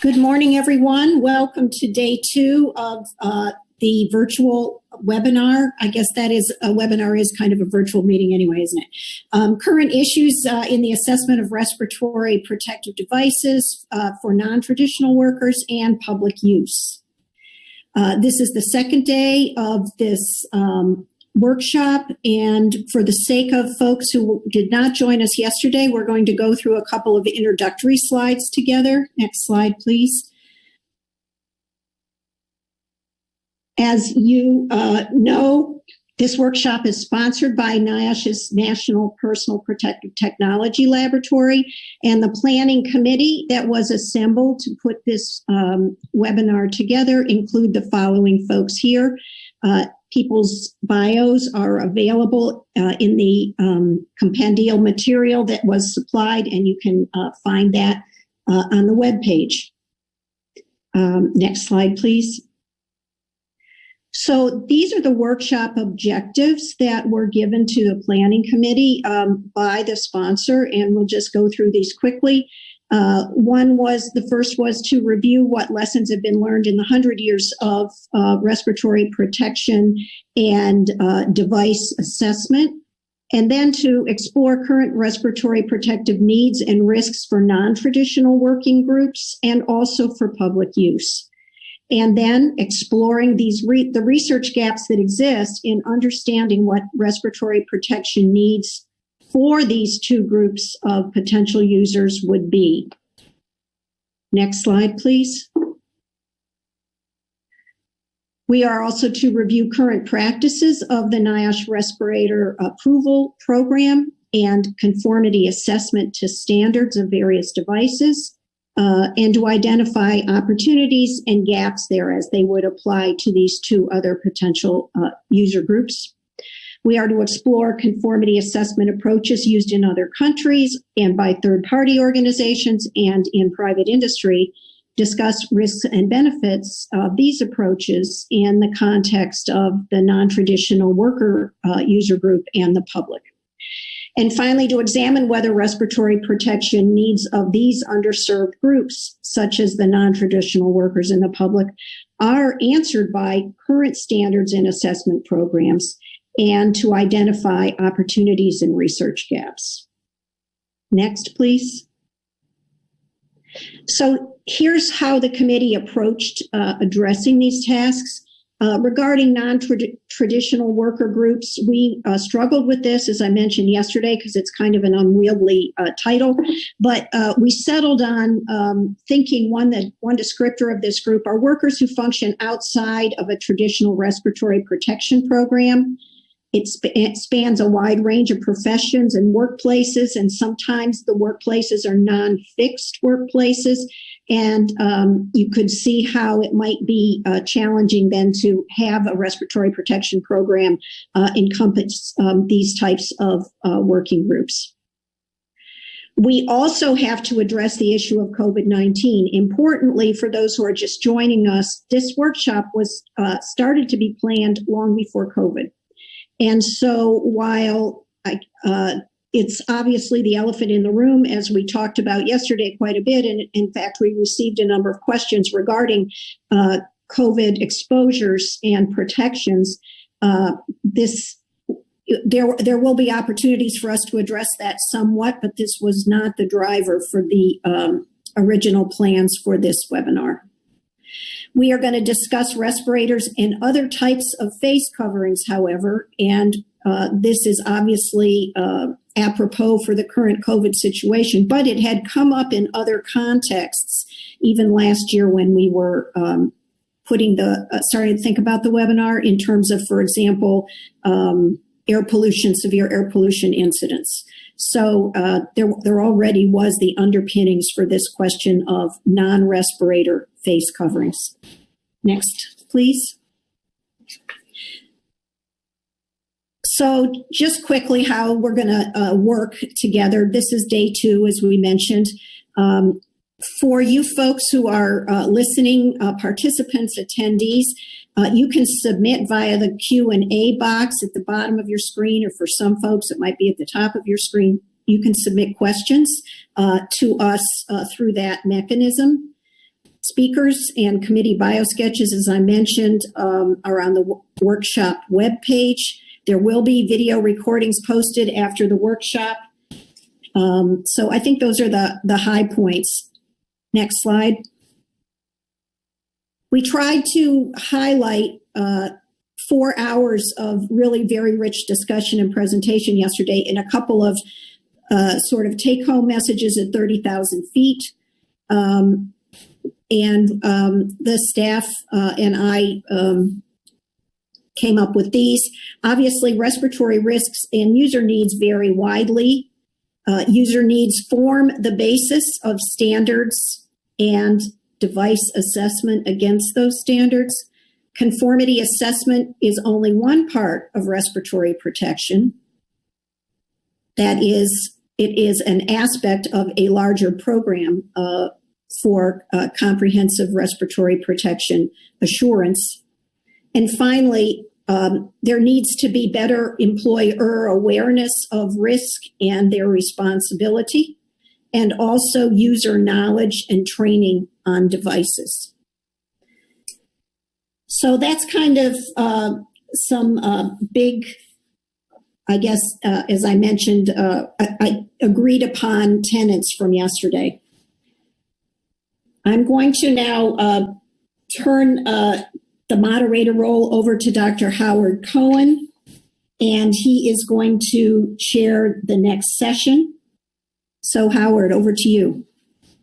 Good morning, everyone. Welcome to day 2 of the virtual webinar. I guess that is a webinar is kind of a virtual meeting anyway, isn't it? Current issues in the assessment of respiratory protective devices for non-traditional workers and public use. This is the second day of this workshop, and for the sake of folks who did not join us yesterday, we're going to go through a couple of introductory slides together. Next slide, please. As you know, this workshop is sponsored by NIOSH's National Personal Protective Technology Laboratory, and the planning committee that was assembled to put this webinar together include the following folks here. People's bios are available in the compendial material that was supplied, and you can find that on the webpage. Next slide, please. So these are the workshop objectives that were given to the planning committee by the sponsor, and we'll just go through these quickly. The first was to review what lessons have been learned in the 100 years of respiratory protection and device assessment, and then to explore current respiratory protective needs and risks for non-traditional working groups and also for public use. And then exploring the research gaps that exist in understanding what respiratory protection needs for these two groups of potential users would be. Next slide, please. We are also to review current practices of the NIOSH respirator approval program and conformity assessment to standards of various devices, and to identify opportunities and gaps there as they would apply to these two other potential user groups. We are to explore conformity assessment approaches used in other countries and by third-party organizations and in private industry, discuss risks and benefits of these approaches in the context of the non-traditional worker user group and the public. And finally, to examine whether respiratory protection needs of these underserved groups, such as the non-traditional workers and the public, are answered by current standards and assessment programs, and to identify opportunities and research gaps. Next, please. So here's how the committee approached addressing these tasks. Regarding non-traditional worker groups, we struggled with this, as I mentioned yesterday, because it's kind of an unwieldy title, but we settled on thinking one descriptor of this group are workers who function outside of a traditional respiratory protection program. It spans a wide range of professions and workplaces, and sometimes the workplaces are non-fixed workplaces. And you could see how it might be challenging then to have a respiratory protection program encompass these types of working groups. We also have to address the issue of COVID-19. Importantly, for those who are just joining us, this workshop was started to be planned long before COVID. And so while it's obviously the elephant in the room, as we talked about yesterday quite a bit, and in fact, we received a number of questions regarding COVID exposures and protections, there will be opportunities for us to address that somewhat, but this was not the driver for the original plans for this webinar. We are going to discuss respirators and other types of face coverings, however, and this is obviously apropos for the current COVID situation, but it had come up in other contexts, even last year when we were starting to think about the webinar in terms of, for example, air pollution, severe air pollution incidents. So there already was the underpinnings for this question of non-respirator face coverings. Next, please. So just quickly how we're going to work together. This is day 2, as we mentioned. For you folks who are listening, participants, attendees, you can submit via the Q&A box at the bottom of your screen, or for some folks, it might be at the top of your screen. You can submit questions to us through that mechanism. Speakers and committee biosketches, as I mentioned, are on the workshop webpage. There will be video recordings posted after the workshop. So I think those are the high points. Next slide. We tried to highlight 4 hours of really very rich discussion and presentation yesterday in a couple of sort of take-home messages at 30,000 feet. And the staff and I came up with these. Obviously, respiratory risks and user needs vary widely. User needs form the basis of standards and device assessment against those standards. Conformity assessment is only one part of respiratory protection. That is, it is an aspect of a larger program for comprehensive respiratory protection assurance. And finally, there needs to be better employer awareness of risk and their responsibility, and also user knowledge and training on devices. So that's kind of some big, I guess, as I mentioned, I agreed upon tenets from yesterday. I'm going to now turn the moderator role over to Dr. Howard Cohen, and he is going to chair the next session. So Howard, over to you.